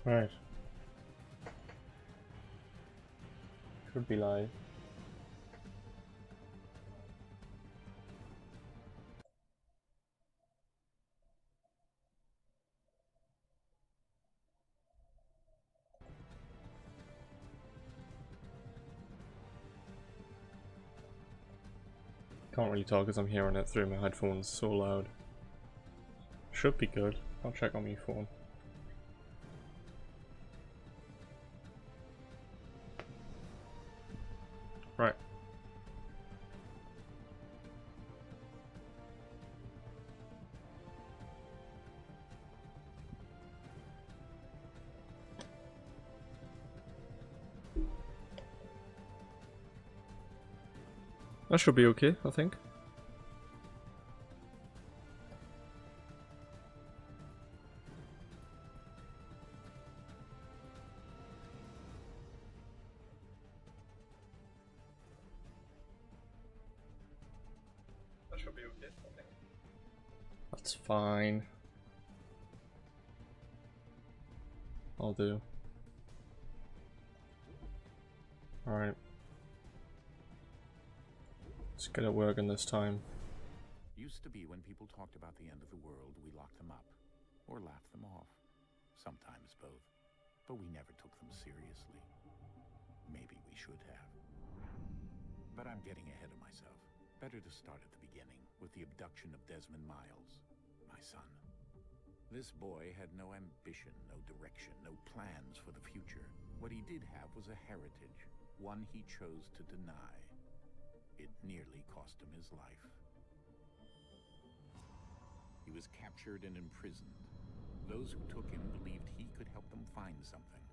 Right. Should be live. Can't really talk because I'm hearing it through my headphones so loud. Should be good. I'll check on my phone. Right. That should be okay, I think. That should be okay, I think. That's fine. I'll do. Alright. Let's get it working this time. Used to be when people talked about the end of the world, we locked them up. Or laughed them off. Sometimes both. But we never took them seriously. Maybe we should have. But I'm getting ahead of myself. Better to start at the beginning, with the abduction of Desmond Miles, my son. This boy had no ambition, no direction, no plans for the future. What he did have was a heritage, one he chose to deny. It nearly cost him his life. He was captured and imprisoned. Those who took him believed he could help them find something.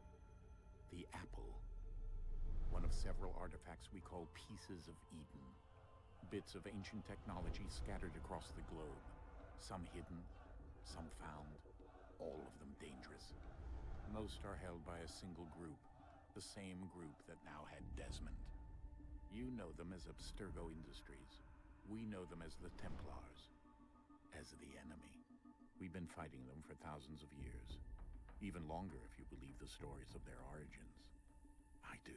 The apple. One of several artifacts we call pieces of Eden. Bits of ancient technology scattered across the globe. Some hidden, some found, all of them dangerous. Most are held by a single group, the same group that now had Desmond. You know them as Abstergo Industries. We know them as the Templars. As the enemy. We've been fighting them for thousands of years. Even longer if you believe the stories of their origins. I do.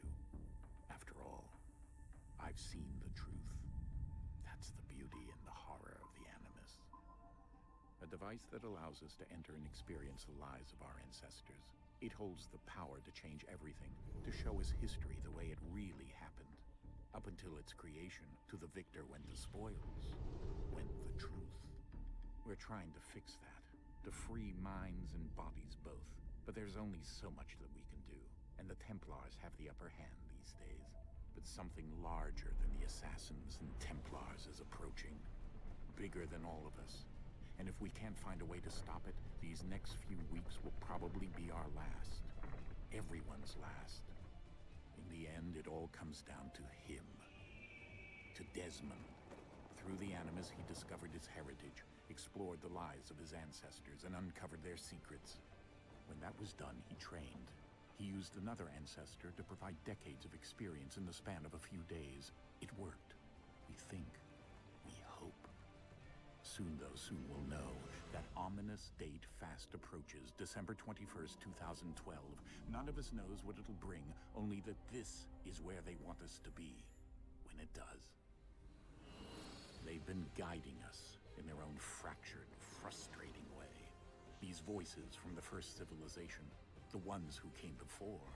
After all, I've seen the truth. That's the beauty and the horror of the Animus. A device that allows us to enter and experience the lives of our ancestors. It holds the power to change everything, to show us history the way it really happened. Up until its creation, to the victor went the spoils, went the truth. We're trying to fix that, to free minds and bodies both. But there's only so much that we can do, and the Templars have the upper hand these days. But something larger than the Assassins and Templars is approaching. Bigger than all of us. And if we can't find a way to stop it, these next few weeks will probably be our last. Everyone's last. In the end, it all comes down to him. To Desmond. Through the Animus, he discovered his heritage, explored the lives of his ancestors, and uncovered their secrets. When that was done, he trained. He used another ancestor to provide decades of experience in the span of a few days. It worked. We think. We hope. Soon, though, soon we'll know. That ominous date fast approaches, December 21st, 2012. None of us knows what it'll bring, only that this is where they want us to be. When it does. They've been guiding us in their own fractured, frustrating way. These voices from the first civilization, the ones who came before,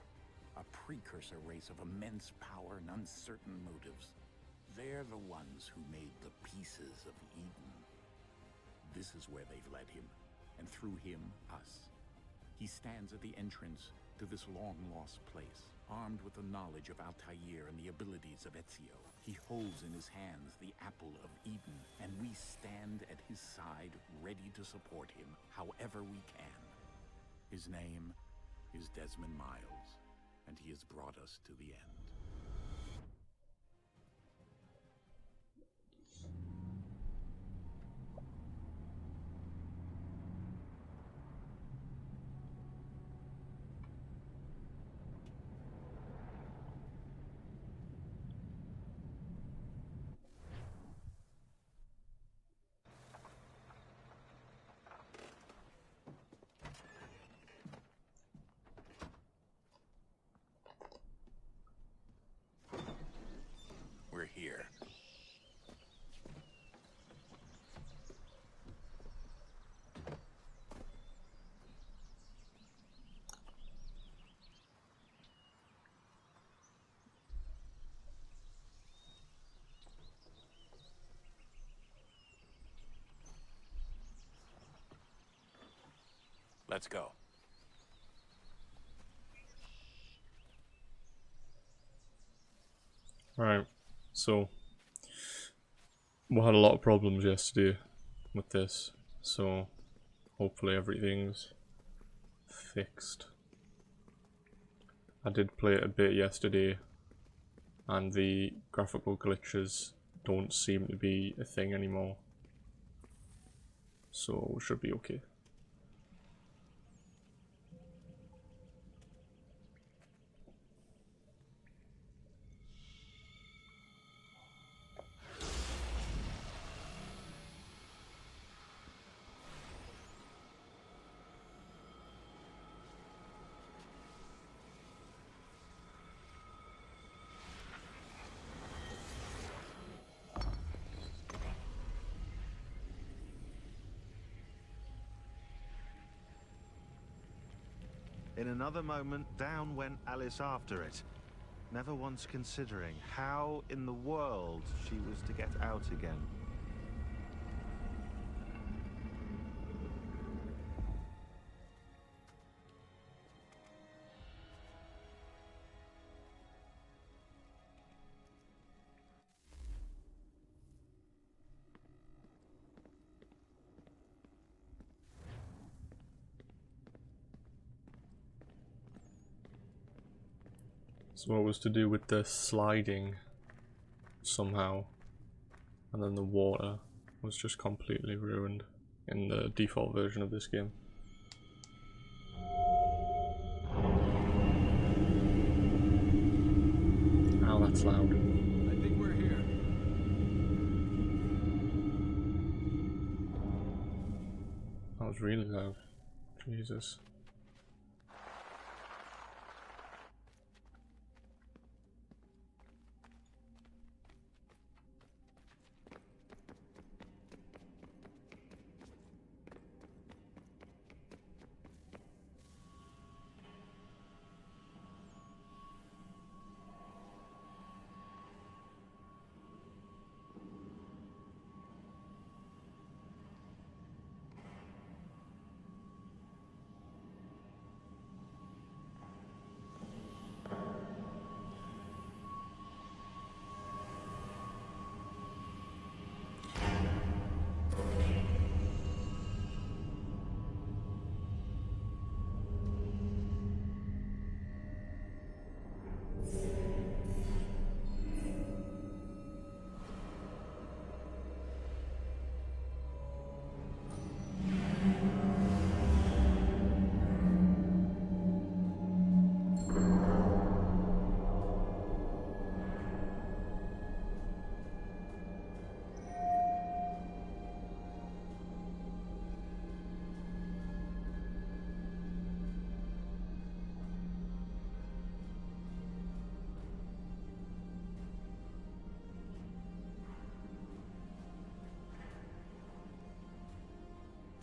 a precursor race of immense power and uncertain motives. They're the ones who made the pieces of Eden. This is where they've led him, and through him, us. He stands at the entrance to this long-lost place, armed with the knowledge of Altair and the abilities of Ezio. He holds in his hands the apple of Eden, and we stand at his side, ready to support him however we can. His name is Desmond Miles, and he has brought us to the end. Let's go. Right, so we had a lot of problems yesterday with this, so hopefully everything's fixed. I did play it a bit yesterday, and the graphical glitches don't seem to be a thing anymore, so we should be okay. In another moment, down went Alice after it, never once considering how in the world she was to get out again. So what was to do with the sliding somehow, and then the water was just completely ruined in the default version of this game. Ow, that's loud. I think we're here. That was really loud. Jesus.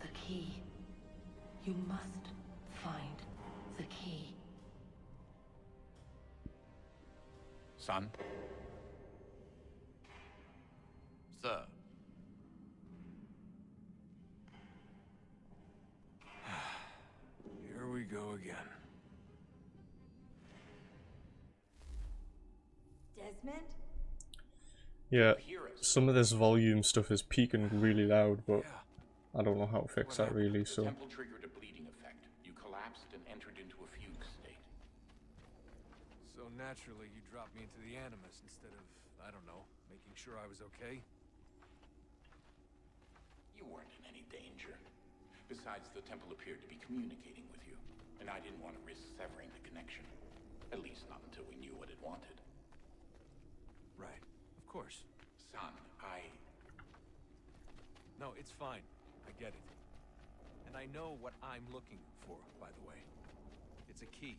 The key. You must find the key. Son? Sir. Here we go again. Desmond? Yeah, some of this volume stuff is peaking really loud, but Yeah. I don't know how to fix that really, The so... temple triggered a bleeding effect. You collapsed and entered into a fugue state. So naturally, you dropped me into the Animus instead of, I don't know, making sure I was okay. You weren't in any danger. Besides, the temple appeared to be communicating with you, and I didn't want to risk severing the connection. At least not until we knew what it wanted. Right. Of course. Son, No, it's fine. I get it. And I know what I'm looking for, by the way. It's a key.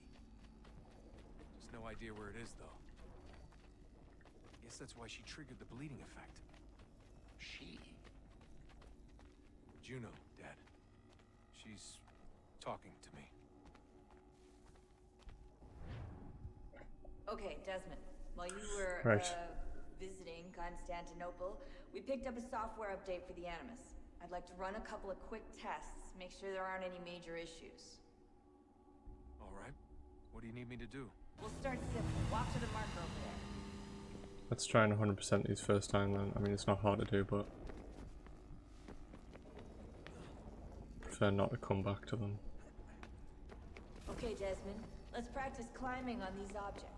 Just no idea where it is, though. Guess that's why she triggered the bleeding effect. She? Juno, Dad. She's talking to me. Okay, Desmond. While you were Right. visiting Constantinople, we picked up a software update for the Animus. I'd like to run a couple of quick tests, make sure there aren't any major issues. All right. What do you need me to do? We'll start simple. Walk to the marker over there. Let's try and 100% these first time then. I mean, it's not hard to do, but prefer not to come back to them. Okay, Desmond. Let's practice climbing on these objects.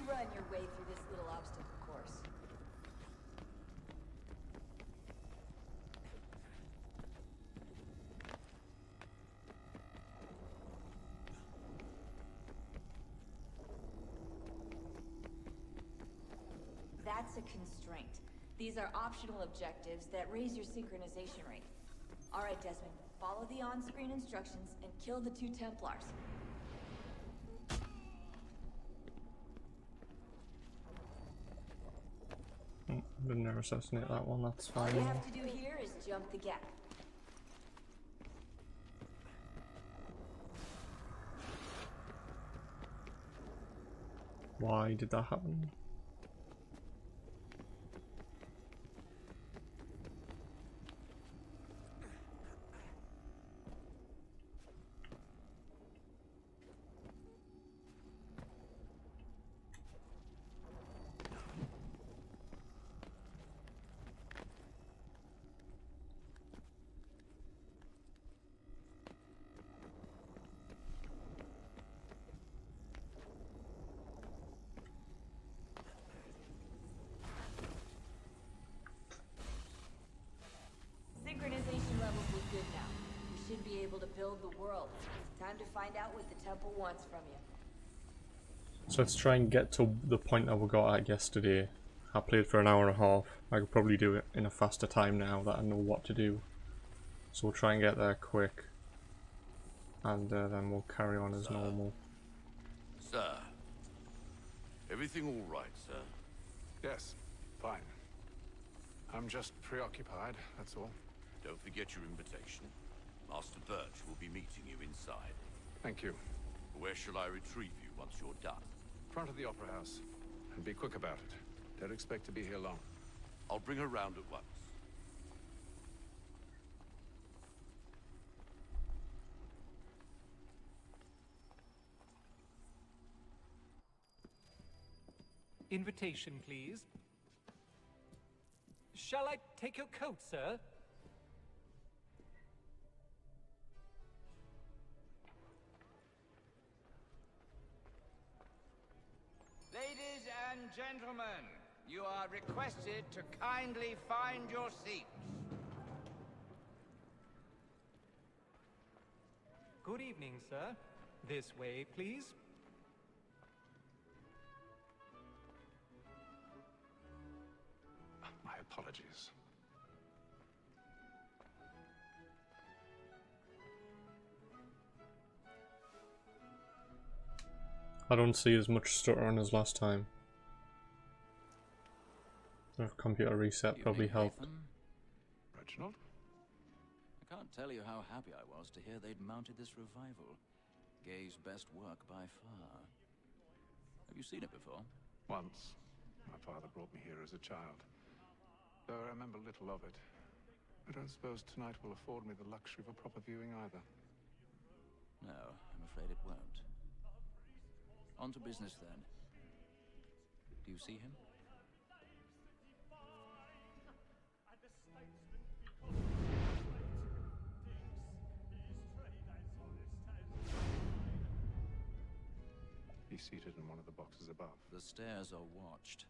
Run your way through this little obstacle course. That's a constraint. These are optional objectives that raise your synchronization rate. All right, Desmond, follow the on-screen instructions and kill the 2 Templars. Didn't never assassinate that one, that's All fine. you have to do here is jump the gap. Why did that happen? Synchronization levels look good now. You should be able to build the world. Time to find out what the temple wants from you. So let's try and get to the point that we got at yesterday. I played for an hour and a half. I could probably do it in a faster time now that I know what to do. So we'll try and get there quick. And then we'll carry on as normal. Sir. Everything all right, sir? Yes, fine. I'm just preoccupied, that's all. Don't forget your invitation. Master Birch will be meeting you inside. Thank you. Where shall I retrieve you once you're done? Front of the Opera House. And be quick about it. Don't expect to be here long. I'll bring her round at once. Invitation, please. Shall I take your coat, sir? Ladies and gentlemen, you are requested to kindly find your seats. Good evening, sir. This way, please. My apologies. I don't see as much stuttering as last time. The computer reset probably helped. Reginald? I can't tell you how happy I was to hear they'd mounted this revival. Gay's best work by far. Have you seen it before? Once. My father brought me here as a child. Though I remember little of it. I don't suppose tonight will afford me the luxury of a proper viewing either. No, I'm afraid it won't. On to business then. Do you see him? He's seated in one of the boxes above. The stairs are watched.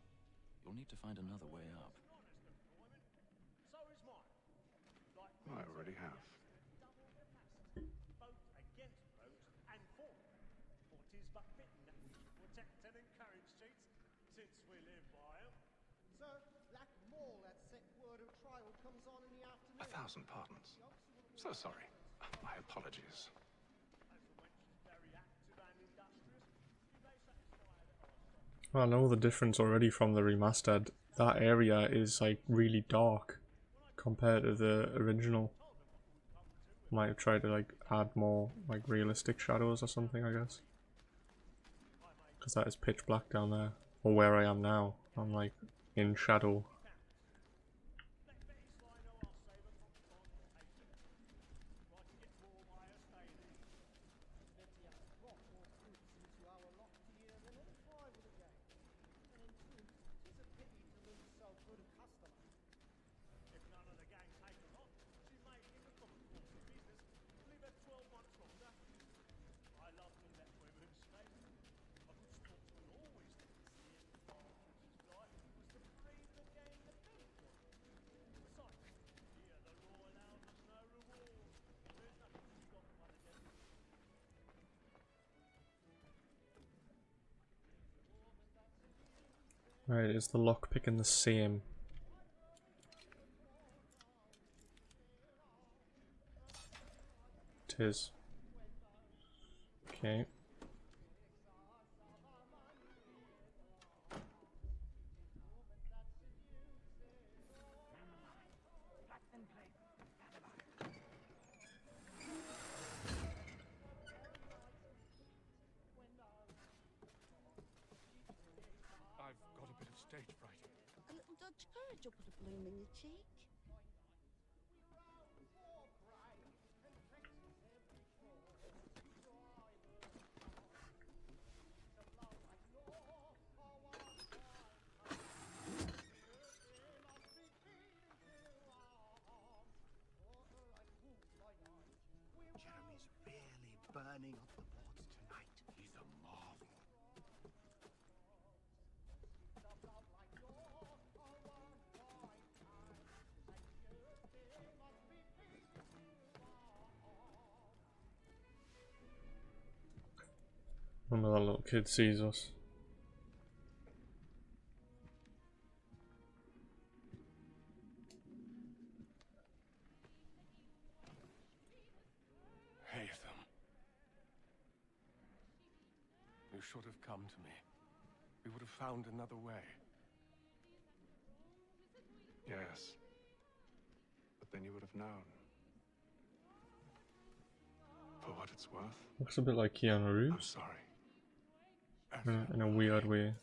You'll need to find another way up. I already have. Comes on in the afternoon. 1,000 pardons. So sorry. My apologies. I know the difference already from the remastered. That area is like really dark compared to the original. Might have tried to like add more like realistic shadows or something, I guess. Because that is pitch black down there. Or where I am now. I'm like in shadow. Right, is the lockpicking the same? It is. Okay. I've got a bit of stage fright. A little Dutch courage will put a bloom in your cheek. Jeremy's really burning up the boards tonight. He's a marvel. One of that little kid sees us. Hey, them. You should have come to me. We would have found another way. Yes. But then you would have known. For what it's worth. Looks a bit like Keanu I'm Reeves. sorry. In a weird way.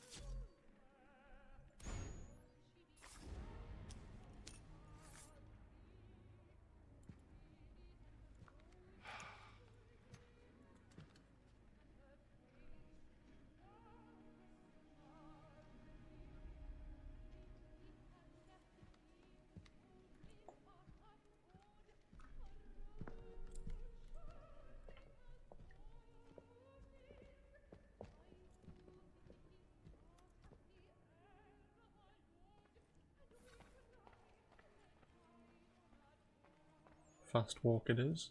Fast walk it is.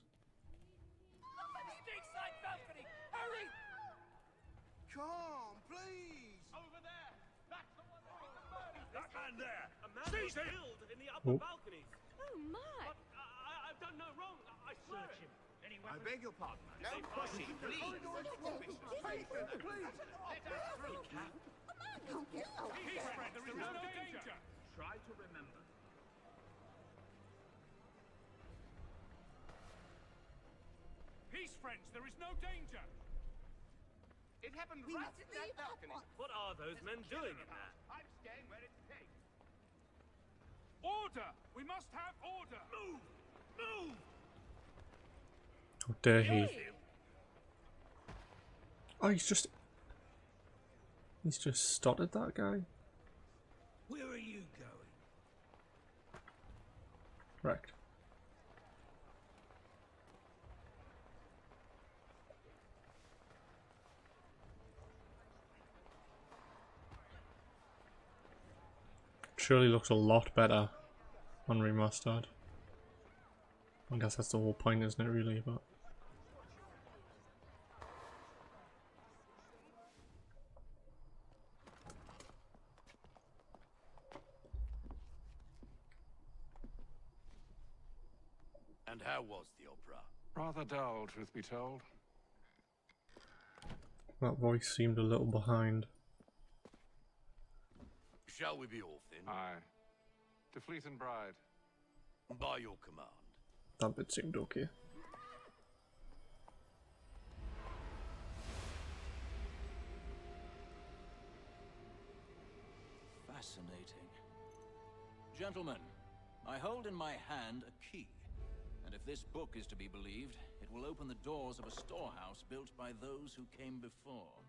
Come, please! Over there! That's the one that man there! A man Seize him! killed in the upper Oh. balconies. Oh my! But I've done no wrong. I swear. Search him. Any I weapons? beg your pardon, man. No pushing, please. Let us through. Peace, friend. There is no danger. Try to remember. Peace, friends. There is no danger. It happened right at that balcony. What are those men doing in there? I'm staying where it's safe. Order! We must have order. Move! Move! How dare he? Oh, he's just started that guy. Where are you going? Wrecked. Surely looks a lot better on remastered. I guess that's the whole point, isn't it, really? But And how was the opera? Rather dull, truth be told. that voice seemed a little behind. Shall we be off then? Aye. To Fleet and Bride. By your command. That bit seemed okay. Fascinating. Gentlemen, I hold in my hand a key. And if this book is to be believed, it will open the doors of a storehouse built by those who came before.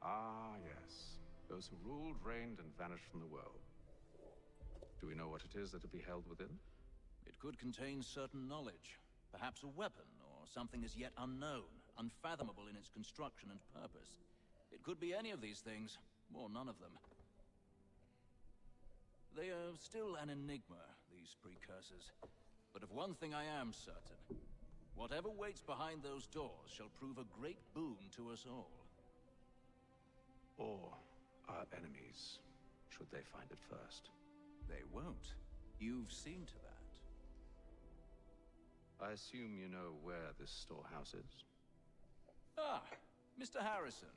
Ah, yes. Those who ruled, reigned, and vanished from the world. Do we know what it is that will be held within? It could contain certain knowledge. Perhaps a weapon, or something as yet unknown, unfathomable in its construction and purpose. It could be any of these things, or none of them. They are still an enigma, these precursors. But of one thing I am certain. Whatever waits behind those doors shall prove a great boon to us all. Or our enemies, should they find it first. They won't. You've seen to that. I assume you know where this storehouse is? Ah, Mr. Harrison.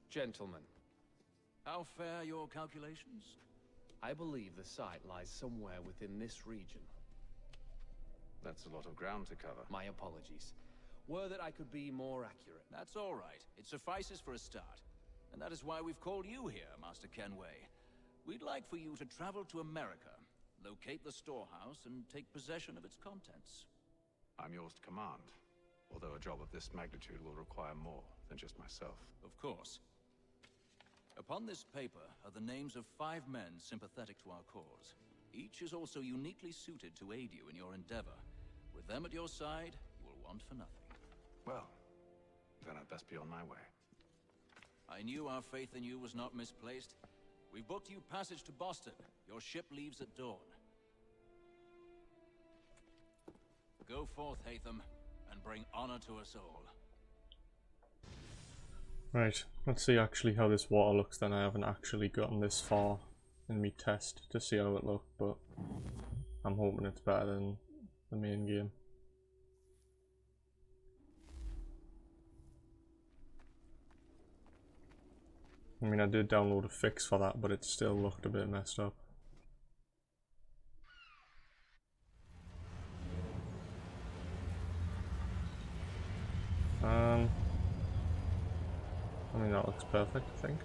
Gentlemen, How fare your calculations? I believe the site lies somewhere within this region. That's a lot of ground to cover. My apologies. Were that I could be more accurate. That's all right. It suffices for a start. And that is why we've called you here, Master Kenway. We'd like for you to travel to America, locate the storehouse, and take possession of its contents. I'm yours to command, although a job of this magnitude will require more than just myself. Of course. Upon this paper are the names of 5 men sympathetic to our cause. Each is also uniquely suited to aid you in your endeavor. With them at your side, you will want for nothing. Well, then I'd best be on my way. I knew our faith in you was not misplaced. We've booked you passage to Boston. Your ship leaves at dawn. Go forth, Hatham, and bring honor to us all. Right, let's see actually how this water looks then. I haven't actually gotten this far in me test to see how it looked, but I'm hoping it's better than the main game. I mean, I did download a fix for that, but it still looked a bit messed up. I mean, that looks perfect, I think.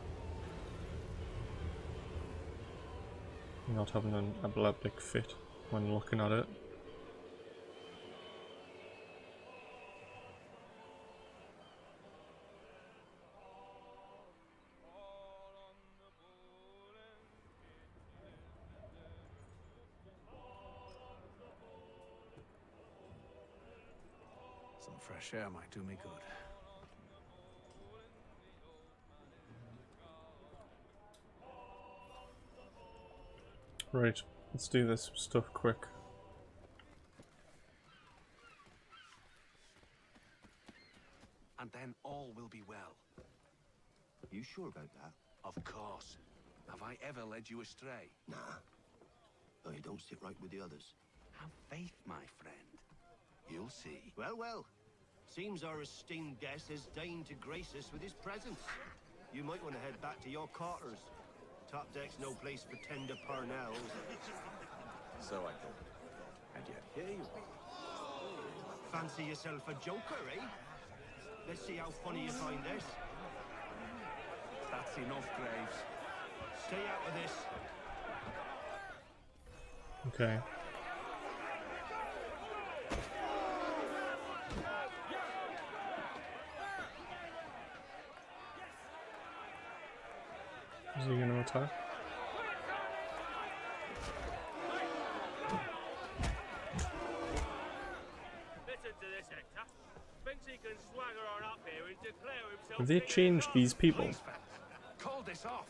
Not having an epileptic fit when looking at it. Some fresh air might do me good. Right, let's do this stuff quick. And then all will be well. You sure about that? Of course. Have I ever led you astray? Nah. Oh, you don't sit right with the others. Have faith, my friend. You'll see. Well, well. Seems our esteemed guest has deigned to grace us with his presence. You might want to head back to your quarters. Top deck's no place for tender parnells. So I thought. And yet here you are. Fancy yourself a joker, eh? Let's see how funny you find this. That's enough, Graves. Stay out of this. Okay. Is he gonna attack? Listen to this, Hector. Thinks he can swagger on up here and declare himself. Have they changed these people? Call this off.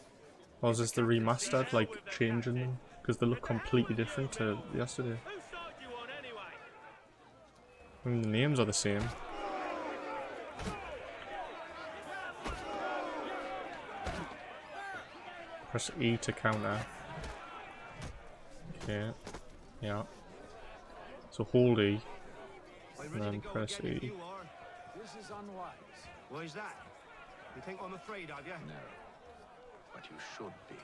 Or is this the remastered, like, changing them? Because they look completely different to yesterday. Whose side do you on anyway? I mean, the names are the same. Press E to counter. Okay. Yeah. So hold E. And then press E. This is unwise. Why's that? You think I'm afraid of you? No. But you should be.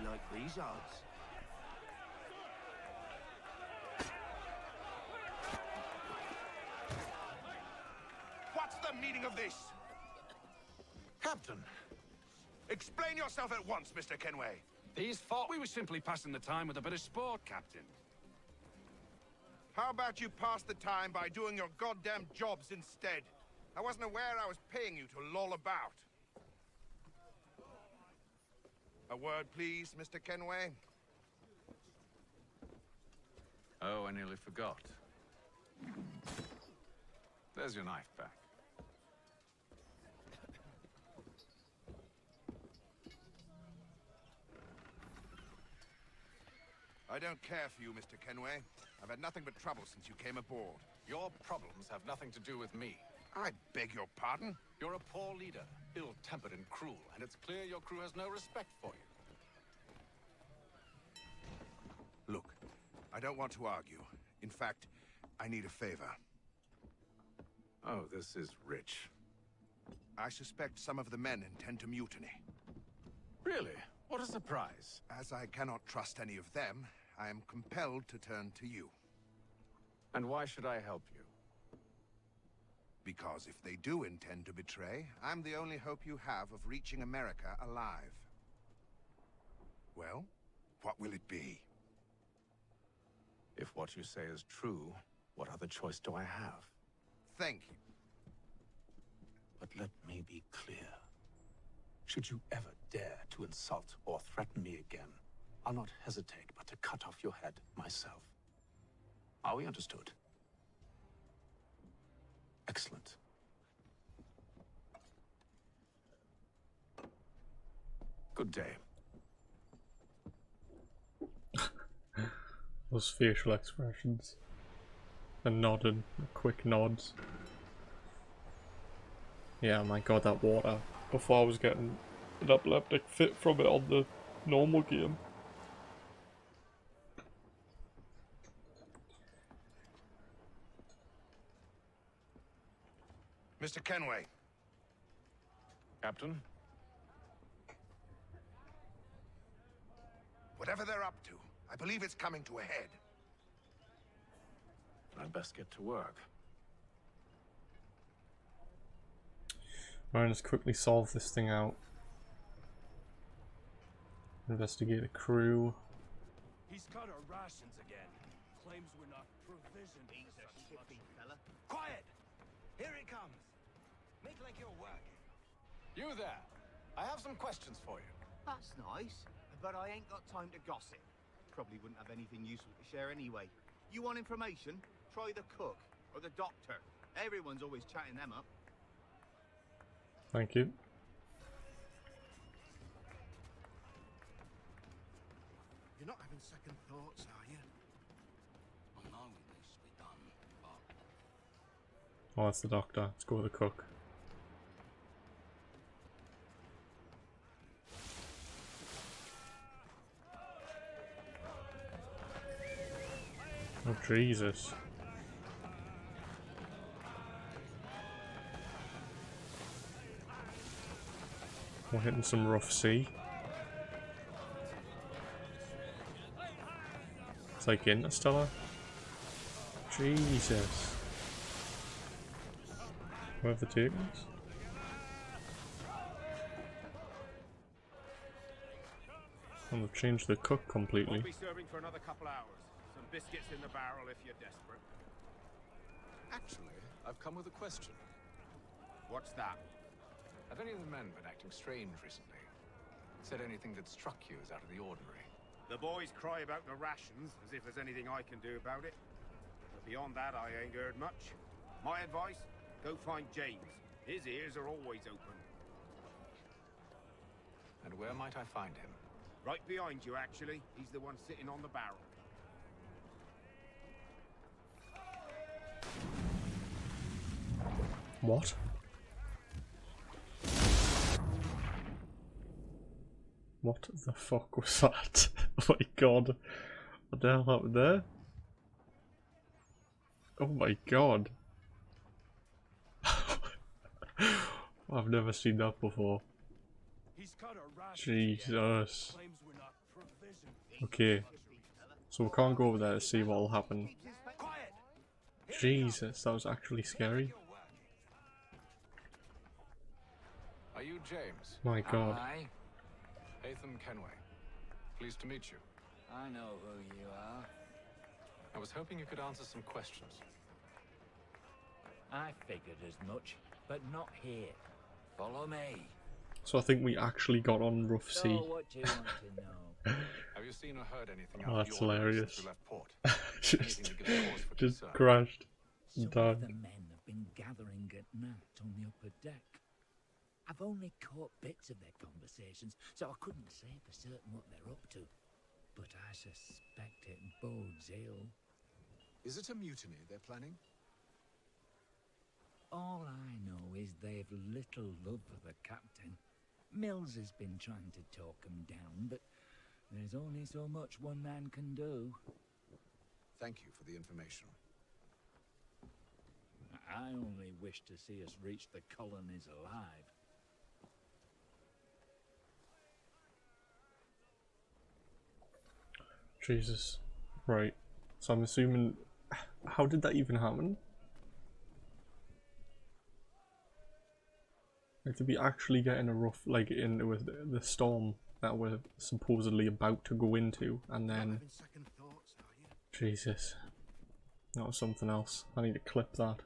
like these odds. What's the meaning of this? Captain, explain yourself at once, Mr. Kenway. These thought we were simply passing the time with a bit of sport, Captain. How about you pass the time by doing your goddamn jobs instead? I wasn't aware I was paying you to loll about. A word, please, Mr. Kenway. Oh, I nearly forgot. There's your knife back. I don't care for you, Mr. Kenway. I've had nothing but trouble since you came aboard. Your problems have nothing to do with me. I beg your pardon? You're a poor leader, ill-tempered and cruel, and it's clear your crew has no respect for you. Look, I don't want to argue. In fact, I need a favor. Oh, this is rich. I suspect some of the men intend to mutiny. Really? What a surprise. As I cannot trust any of them, I am compelled to turn to you. And why should I help you? Because if they do intend to betray, I'm the only hope you have of reaching America alive. Well, what will it be? If what you say is true, what other choice do I have? Thank you. But let me be clear. Should you ever dare to insult or threaten me again, I'll not hesitate but to cut off your head myself. Are we understood? Excellent. Good day. Those facial expressions. A nodding, quick nods. Yeah, my god, that water. Before I was getting an epileptic fit from it on the normal game. Mr. Kenway. Captain? Whatever they're up to, I believe it's coming to a head. I'd best get to work. Right, let's quickly solve this thing out. Investigate the crew. He's cut our rations again. Claims we're not provisioned. He's a shifty fella. Quiet! Here it comes. Make like you're working. You there! I have some questions for you. That's nice, but I ain't got time to gossip. Probably wouldn't have anything useful to share anyway. You want information? Try the cook or the doctor. Everyone's always chatting them up. Thank you. You're not having second thoughts, are you? I know it needs to be done, but... Oh, that's the doctor. Let's go with the cook. Oh, Jesus. We're hitting some rough sea. It's like Interstellar. Jesus. Where have they taken us? Oh, they've changed the cook completely. Won't be serving for another couple hours. Some biscuits in the barrel if you're desperate. Actually, I've come with a question. What's that? Have any of the men been acting strange recently? Said anything that struck you as out of the ordinary? The boys cry about the rations, as if there's anything I can do about it. But beyond that, I ain't heard much. My advice? Go find James. His ears are always open. And where might I find him? Right behind you, actually. He's the one sitting on the barrel. What? What the fuck was that? Oh my god. What the hell happened there? Oh my god. I've never seen that before. He's cut our rations. Jesus. Claims we're not provisioned. Okay. So we can't go over there to see what will happen. Jesus, that was actually scary. Are you James? My God. Aye. Hatham Kenway. Pleased to meet you. I know who you are. I was hoping you could answer some questions. I figured as much, but not here. Follow me. So I think we actually got on rough sea. So what do you want to know? Have you seen or heard anything Oh, out that's of your hilarious. since we left port? just Anything that gives cause for just concern? crashed Some and of died. the men have been gathering at night on the upper deck. I've only caught bits of their conversations, so I couldn't say for certain what they're up to. But I suspect it bodes ill. Is it a mutiny they're planning? All I know is they've little love for the captain. Mills has been trying to talk him down, but there's only so much one man can do. Thank you for the information. I only wish to see us reach the colonies alive. Jesus. Right. So I'm assuming... How did that even happen? Like, did we actually get in a rough, like, into the storm that we're supposedly about to go into, and then... Jesus. That was something else. I need to clip that.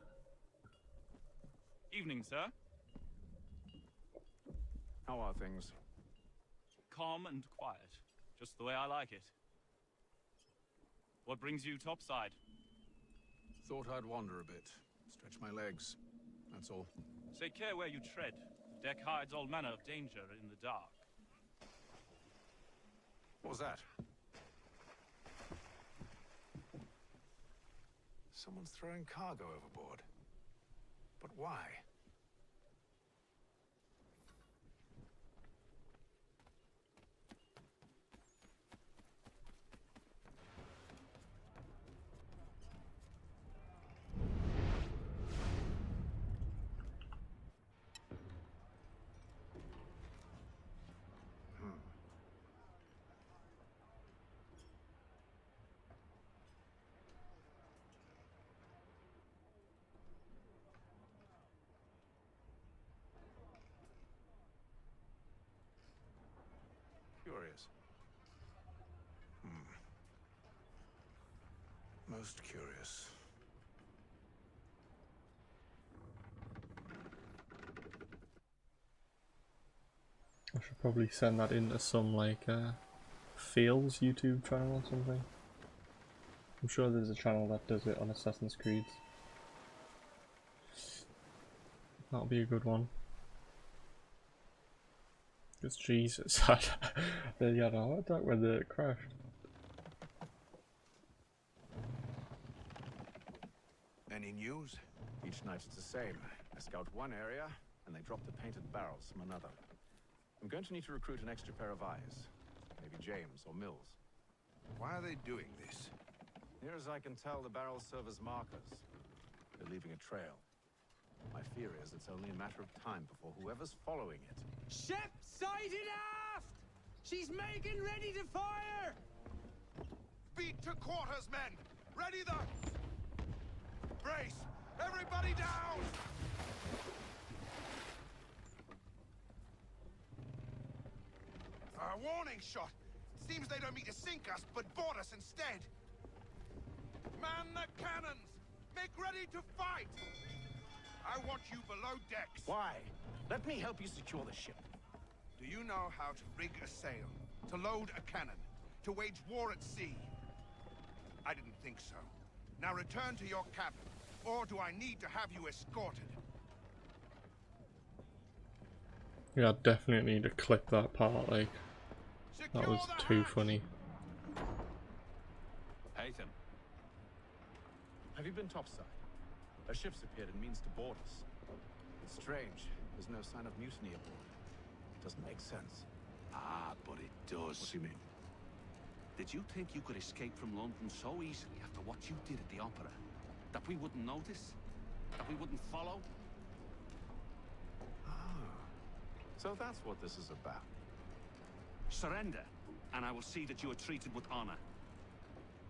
Evening, sir. How are things? Calm and quiet. Just the way I like it. What brings you topside? Thought I'd wander a bit. Stretch my legs. That's all. Take care where you tread. The deck hides all manner of danger in the dark. What was that? Someone's throwing cargo overboard. But why? Curious. Most curious. I should probably send that into some, like, Fails YouTube channel or something. I'm sure there's a channel that does it on Assassin's Creed. That'll be a good one. Because Jesus, they had a heart attack when they crashed. Any news? Each night it's the same. I scout one area, and they drop the painted barrels from another. I'm going to need to recruit an extra pair of eyes. Maybe James or Mills. Why are they doing this? Near as I can tell, the barrels serve as markers. They're leaving a trail. My fear is it's only a matter of time before whoever's following it. Ship sighted aft! She's making ready to fire! Beat to quarters, men! Ready the... Brace! Everybody down! A warning shot! Seems they don't mean to sink us, but board us instead! Man the cannons! Make ready to fight! I want you below decks. Why? Let me help you secure the ship. Do you know how to rig a sail? To load a cannon? To wage war at sea? I didn't think so. Now return to your cabin, or do I need to have you escorted? Yeah, I definitely need to clip that part, like, that was too funny. Hatham. Have you been topside? A ship's appeared and means to board us. It's strange. There's no sign of mutiny aboard. It doesn't make sense. Ah, but it does. What do you mean? Did you think you could escape from London so easily after what you did at the opera? That we wouldn't notice? That we wouldn't follow? Ah. So that's what this is about. Surrender, and I will see that you are treated with honor.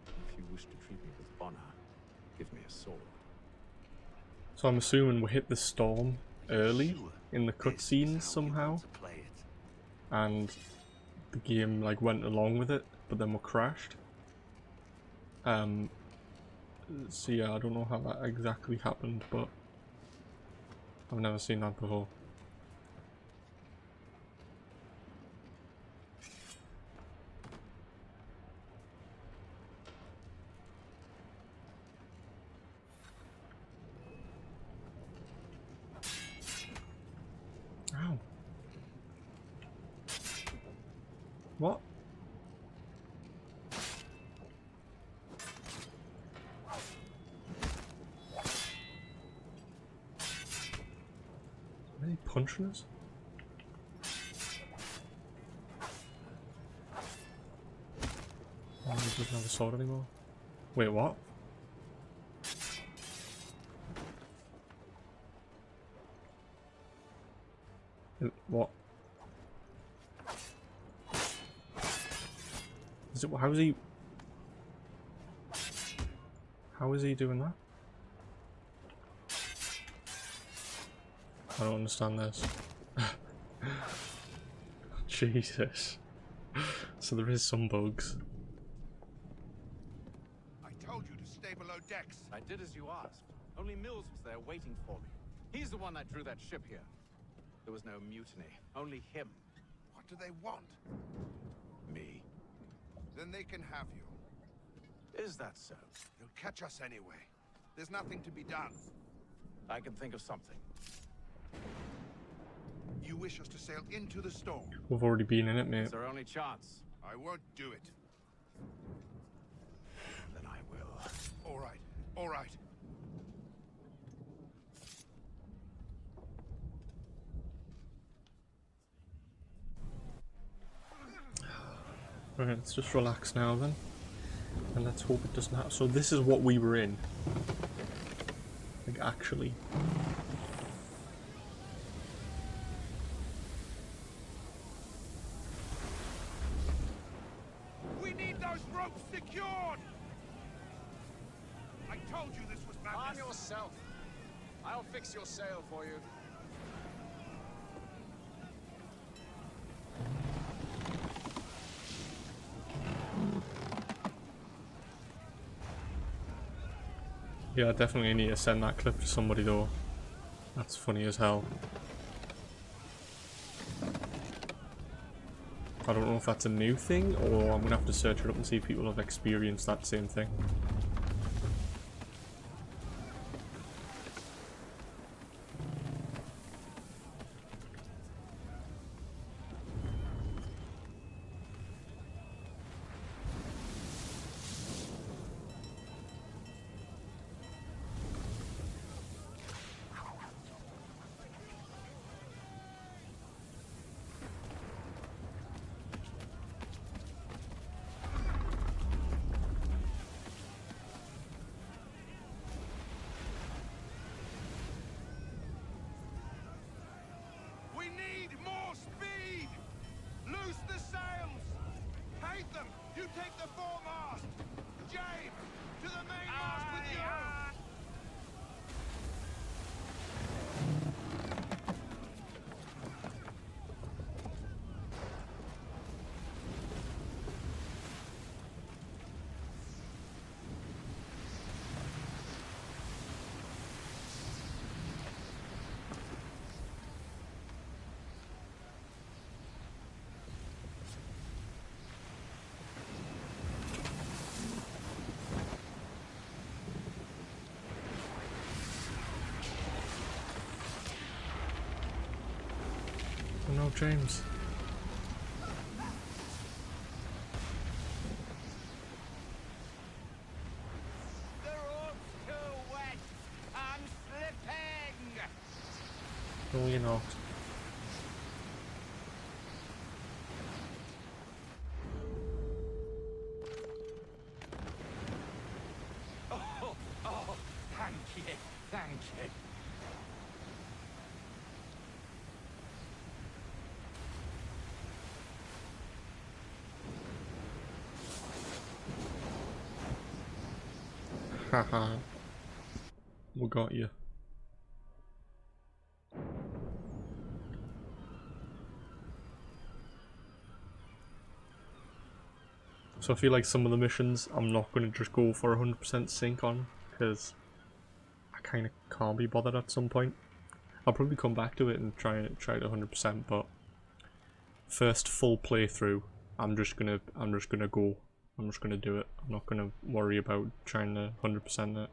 If you wish to treat me with honor, give me a sword. So I'm assuming we hit the storm early in the cutscenes somehow, and the game like went along with it, but then we crashed. So yeah, I don't know how that exactly happened, but I've never seen that before. Ow. What? Are they punching us? Oh, he doesn't have a sword anymore. Wait, what? What? Is it? How is he? How is he doing that? I don't understand this. Jesus. So there is some bugs. I told you to stay below decks. I did as you asked. Only Mills was there waiting for me. He's the one that drew that ship here. There was no mutiny, only him. What do they want? Me. Then they can have you. Is that so? They'll catch us anyway. There's nothing to be done. I can think of something. You wish us to sail into the storm? We've already been in it, mate. It's our only chance. I won't do it. Then I will. All right, all right. Right, let's just relax now then. And let's hope it doesn't happen. So this is what we were in. Like, actually. We need those ropes secured! I told you this was madness. Arm yourself. I'll fix your sail for you. Yeah, I definitely need to send that clip to somebody though. That's funny as hell. I don't know if that's a new thing, or I'm gonna have to search it up and see if people have experienced that same thing. We need more speed! Loose the sails! Hate them! You take the foremast! James! To the mainmast with you! Oh no, James. The rope's too wet! I'm slipping! No, you're not. Oh, thank you, thank you. Haha. We got you. So I feel like some of the missions I'm not going to just go for 100% sync on, because I kind of can't be bothered at some point. I'll probably come back to it and try it 100%, but first full playthrough, I'm just gonna go. I'm just gonna do it. I'm not gonna worry about trying to 100% it.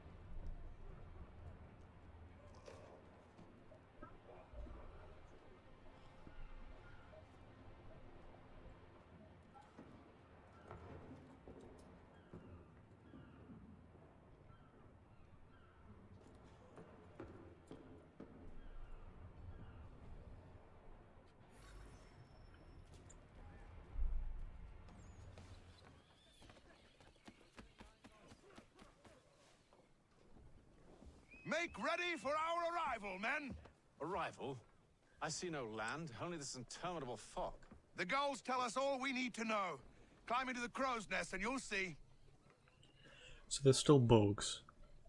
Make ready for our arrival, men! Arrival? I see no land, only this interminable fog. The goals tell us all we need to know. Climb into the crow's nest and you'll see. So there's still bugs,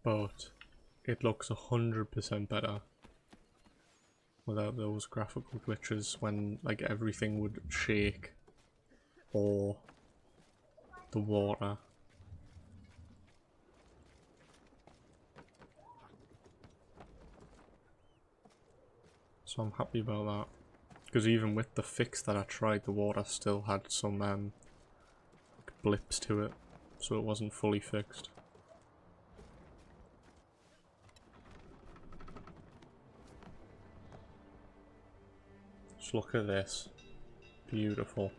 but it looks 100% better without those graphical glitches when like everything would shake or the water. So I'm happy about that, because even with the fix that I tried, the water still had some like blips to it, so it wasn't fully fixed. Just look at this, beautiful.